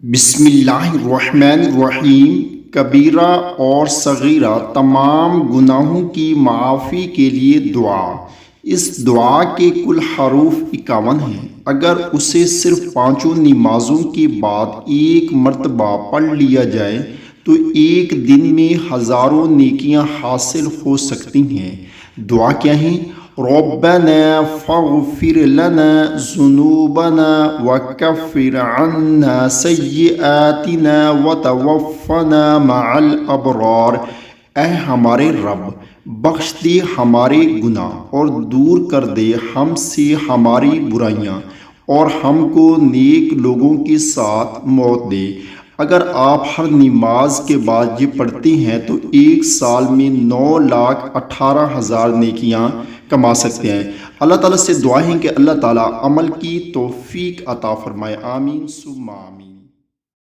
بسم اللہ الرحمن الرحیم۔ کبیرہ اور صغیرہ تمام گناہوں کی معافی کے لیے دعا۔ اس دعا کے کل حروف 51 ہیں۔ اگر اسے صرف 5 نمازوں کے بعد ایک مرتبہ پڑھ لیا جائے تو ایک دن میں ہزاروں نیکیاں حاصل ہو سکتی ہیں۔ دعا کیا ہے؟ ربنا فاغفر لنا ذنوبنا وکفر عنا سیئاتنا وتوفنا مع الابرار۔ اے ہمارے رب، بخش دے ہمارے گناہ اور دور کر دے ہم سے ہماری برائیاں، اور ہم کو نیک لوگوں کے ساتھ موت دے۔ اگر آپ ہر نماز کے بعد یہ پڑھتے ہیں تو ایک سال میں 9,18,000 نیکیاں کما سکتے ہیں۔ اللہ تعالیٰ سے دعا ہے کہ اللہ تعالیٰ عمل کی توفیق عطا فرمائے۔ آمین ثم آمین۔